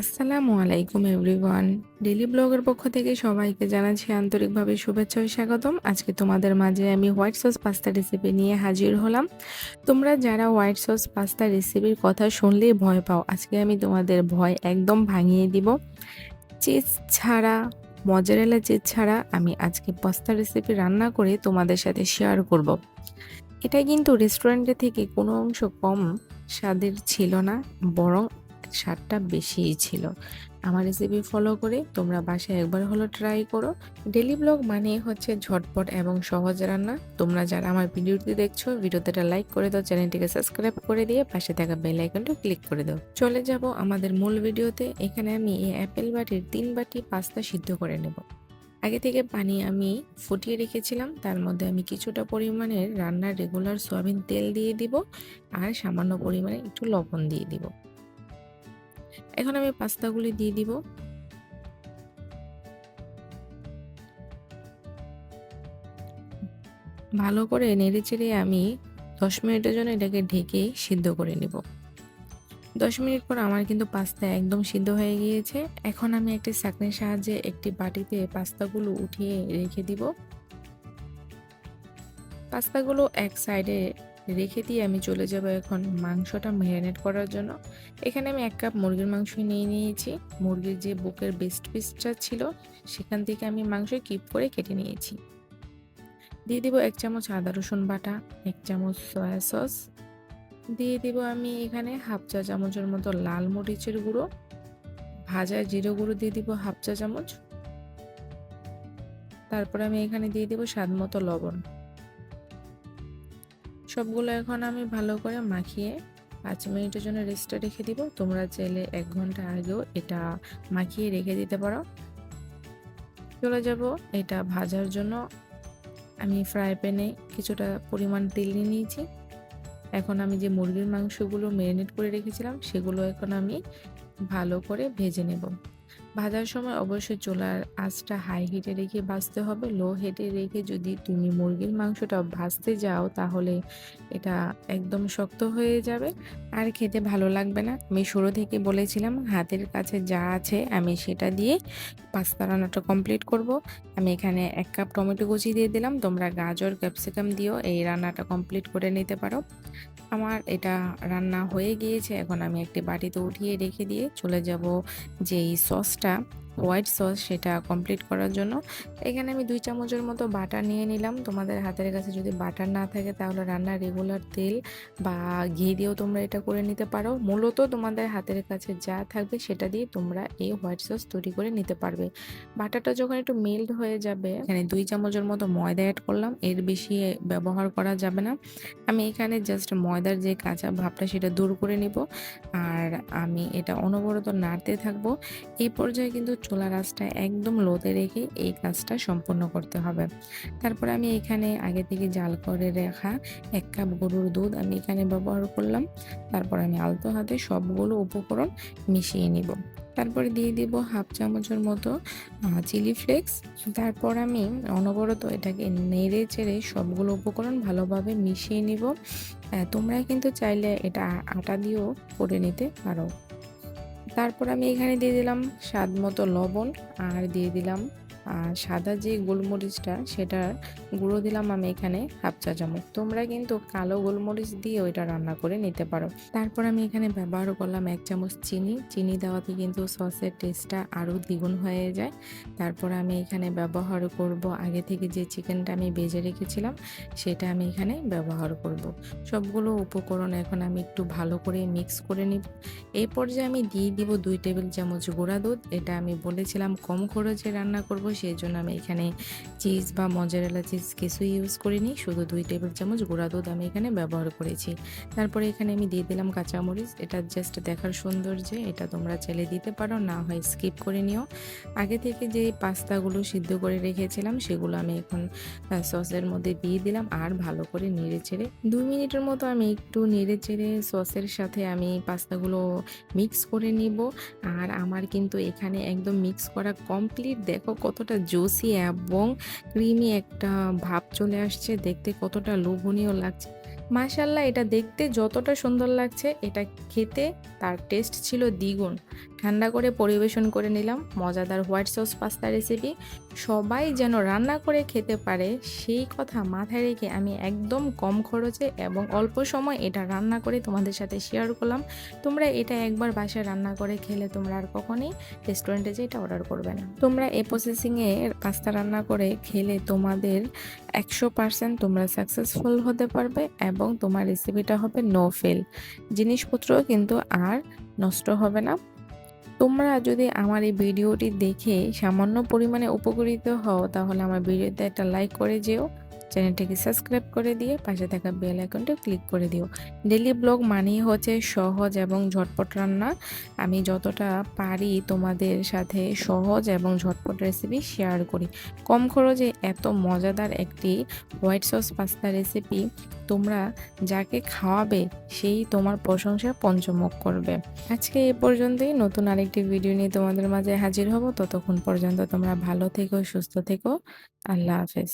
আসসালামু আলাইকুম everyone. Daily ব্লগের পক্ষ থেকে সবাইকে জানাচ্ছি আন্তরিকভাবে শুভেচ্ছা ও স্বাগতম। আজকে তোমাদের মাঝে আমি হোয়াইট সস পাস্তা রেসিপি নিয়ে হাজির হলাম। তোমরা যারা হোয়াইট সস পাস্তা রেসিপির কথা শুনলেই ভয় পাও, আজকে আমি তোমাদের ভয় একদম ভাঙিয়ে দিব। চিজ ছাড়া, মজারেলা চিজ ছাড়া আমি আজকে পাস্তা রেসিপি রান্না করে তোমাদের সাথে শেয়ার করব। এটা কিন্তু রেস্টুরেন্টে থেকে কোনো অংশ কম স্বাদের ছিল না, বরং স্বাদটা বেশিই ছিল। আমার রেসিপি ফলো করে তোমরা বাসায় একবার হলো ট্রাই করো। ডেলি ব্লগ মানে হচ্ছে ঝটপট এবং সহজ রান্না। তোমরা যারা আমার ভিডিওটি দেখছো, ভিডিওতে একটা লাইক করে দাও, চ্যানেলটিকে সাবস্ক্রাইব করে দিয়ে পাশে থাকা বেল আইকনটা ক্লিক করে দাও। চলে যাব আমাদের মূল ভিডিওতে। এখানে আমি এই অ্যাপেল বাটির 3 বাটি পাস্তা সিদ্ধ করে নেব। আগে থেকে পানি আমি ফুটিয়ে রেখেছিলাম, তার মধ্যে আমি কিছুটা পরিমাণের রান্নার রেগুলার সয়াবিন তেল দিয়ে দিব আর সামান্য পরিমাণে একটু লবণ দিয়ে দিব। এখন আমি পাস্তাগুলি দিয়ে দিব। ভালো করে নেড়েচেড়ে আমি 10 মিনিটের জন্য এটাকে ঢেকে সিদ্ধ করে নেব। 10 মিনিট পর আমার কিন্তু পাস্তা একদম সিদ্ধ হয়ে গিয়েছে। এখন আমি একটি ছাঁকনির সাহায্যে একটি বাটিতে পাস্তাগুলো উঠিয়ে রেখে দিব। পাস্তাগুলো এক সাইডে রেখে দিয়ে আমি চলে যাব এখন মাংসটা ম্যারিনেট করার জন্য। এখানে আমি 1 কাপ মুরগির মাংস নিয়ে নিয়েছি। মুরগির যে বুকের বেস্ট পিসটা ছিল সেখান থেকে আমি মাংস কিপ করে কেটে নিয়েছি। দিয়ে দিব 1 চামচ আদা রসুন বাটা, 1 চামচ সয়া সস, দিয়ে দিব আমি এখানে হাফ চা চামচের মতো লাল মরিচের গুঁড়ো, ভাজা জিরে গুঁড়ো দিয়ে দিব হাফ চা চামচ। তারপর আমি এখানে দিয়ে দিব স্বাদ মতো লবণ। সবগুলো এখন আমি ভালো করে মাখিয়ে 5 মিনিটের জন্য রেস্টে রেখে দিব। তোমরা চাইলে 1 ঘন্টা আগেও এটা মাখিয়ে রেখে দিতে পারো। চলে যাব এটা ভাজার জন্য। আমি ফ্রাই প্যানে কিছুটা পরিমাণ তেল নিয়ে নিয়েছি। এখন আমি যে মুরগির মাংসগুলো ম্যারিনেট করে রেখেছিলাম সেগুলো এখন আমি ভালো করে ভেজে নেব। ভাজার সময় অবশ্যই চুলার আঁচটা হাই হিটে রেখে ভাজতে হবে। লো হিটে রেখে যদি তুমি মুরগির মাংসটা ভাজতে যাও তাহলে এটা একদম শক্ত হয়ে যাবে আর খেতে ভালো লাগবে না। আমি শুরু থেকে বলেছিলাম হাতের কাছে যা আছে আমি সেটা দিয়ে পাস্তা রান্নাটা কমপ্লিট করব। আমি এখানে 1 কাপ টমেটো কুচি দিয়ে দিলাম। তোমরা গাজর ক্যাপসিকাম দিয়েও এই রান্নাটা কমপ্লিট করে নিতে পারো। আমার এটা রান্না হয়ে গিয়েছে। এখন আমি একটি বাটিতে উঠিয়ে রেখে দিয়ে চলে যাব যেই সসটা হোয়াইট সস সেটা কমপ্লিট করার জন্য। এখানে আমি 2 চামচের মতো বাটার নিয়ে নিলাম। তোমাদের হাতের কাছে যদি বাটার না থাকে তাহলে রান্নার রেগুলার তেল বা ঘি দিয়েও তোমরা এটা করে নিতে পারো। মূলত তোমাদের হাতের কাছে যা থাকবে সেটা দিয়ে তোমরা এই হোয়াইট সস তৈরি করে নিতে পারবে। বাটারটা যখন একটু মেল্ট হয়ে যাবে এখানে 2 চামচের মতো ময়দা অ্যাড করলাম। এর বেশি ব্যবহার করা যাবে না। আমি এখানে জাস্ট ময়দার যে কাঁচা ভাবটা সেটা দূর করে নিব আর আমি এটা অনবরত নাড়তে থাকবো। এই পর্যায়ে কিন্তু চুলার আঁচটা একদম লোতে রেখে এই কাজটা সম্পূর্ণ করতে হবে। তারপরে আমি এখানে আগে থেকে জাল করে রাখা 1 কাপ গরুর দুধ আমি এখানে ব্যবহার করলাম। তারপর আমি আলতো হাতে সবগুলো উপকরণ মিশিয়ে নিব। তারপরে দিয়ে দিব হাফ চামচের মতো চিলি ফ্লেক্স। তারপর আমি অনবরত এটাকে নেড়ে চেড়ে সবগুলো উপকরণ ভালোভাবে মিশিয়ে নিব। তোমরা কিন্তু চাইলে এটা আটা দিয়েও করে নিতে পারো। তারপর আমি এখানে দিয়ে দিলাম স্বাদ মতো লবণ আর দিয়ে দিলাম সাদা যে গোলমরিচটা সেটা গুঁড়ো দিলাম আমি এখানে হাফ চা চামচ। তোমরা কিন্তু কালো গোলমরিচ দিয়েও এটা রান্না করে নিতে পারো। তারপর আমি এখানে ব্যবহার করলাম 1 চামচ চিনি। চিনি দেওয়াতে কিন্তু সসের টেস্টটা আরও দ্বিগুণ হয়ে যায়। তারপর আমি এখানে ব্যবহার করব আগে থেকে যে চিকেনটা আমি ভেজে রেখেছিলাম সেটা আমি এখানে ব্যবহার করব। সবগুলো উপকরণ এখন আমি একটু ভালো করে মিক্স করে নিব। এই পর্যায়ে আমি দিয়ে দিব 2 টেবিল চামচ গুঁড়া দুধ। এটা আমি বলেছিলাম কম খরচে রান্না করব, সেই জন্য আমি এখানে চিজ বা মজারেলা চিজ কিছুই ইউজ করিনি, শুধু 2 টেবিল চামচ গুঁড়া দুধ আমি এখানে ব্যবহার করেছি। তারপরে এখানে আমি দিয়ে দিলাম কাঁচামরিচ। এটা জাস্ট দেখার সৌন্দর্যে, এটা তোমরা চাইলে দিতে পারো, না হয় স্কিপ করে নিও। আগে থেকে যে পাস্তাগুলো সিদ্ধ করে রেখেছিলাম সেগুলো আমি এখন সসের মধ্যে দিয়ে দিলাম আর ভালো করে নেড়ে চেড়ে 2 মিনিটের মতো আমি একটু নেড়ে চেড়ে সসের সাথে আমি পাস্তাগুলো মিক্স করে নিব। আর আমার কিন্তু এখানে একদম মিক্স করা কমপ্লিট। দেখো কতটা জুসি এবং ক্রিমি একটা ভাব চলে আসছে, দেখতে কতটা লোভনীয় লাগছে। মাশাআল্লাহ, এটা দেখতে যতটা সুন্দর লাগছে এটা খেতে তার টেস্ট ছিল দ্বিগুণ। ঠান্ডা করে পরিবেশন করে নিলাম মজাদার হোয়াইট সস পাস্তা রেসিপি। সবাই যেন রান্না করে খেতে পারে সেই কথা মাথায় রেখে আমি একদম কম খরচে এবং অল্প সময় এটা রান্না করে তোমাদের সাথে শেয়ার করলাম। তোমরা এটা একবার বাসায় রান্না করে খেলে তোমরা আর কখনোই রেস্টুরেন্টে যেয়ে এটা অর্ডার করবে না। তোমরা এই প্রসেসিংয়ে পাস্তা রান্না করে খেলে তোমাদের 100% তোমরা সাকসেসফুল হতে পারবে এবং তোমার রেসিপিটা হবে নো ফেল। জিনিসপত্রও কিন্তু আর নষ্ট হবে না। তোমরা যদি আমার এই ভিডিওটি দেখে সামান্য পরিমাণে উপকৃত হও তাহলে আমার ভিডিওতে একটা লাইক করে যেও, চ্যানেলটিকে সাবস্ক্রাইব করে দিয়ে পাশে থাকা বেল আইকনটা ক্লিক করে দিও। ডেইলি ব্লগ মানেই হচ্ছে সহজ এবং ঝটপট রান্না। আমি যতটা পারি তোমাদের সাথে সহজ এবং ঝটপট রেসিপি শেয়ার করি। কম খরচে এত মজাদার একটি হোয়াইট সস পাস্তা রেসিপি তোমরা যাকে খাওয়াবে সেই তোমার প্রশংসা পঞ্চমুখ করবে। আজকে এই পর্যন্তই, নতুন আরেকটি ভিডিও নিয়ে তোমাদের মাঝে হাজির হব। ততক্ষণ পর্যন্ত তোমরা ভালো থেকো, সুস্থ থেকো। আল্লাহ হাফেজ।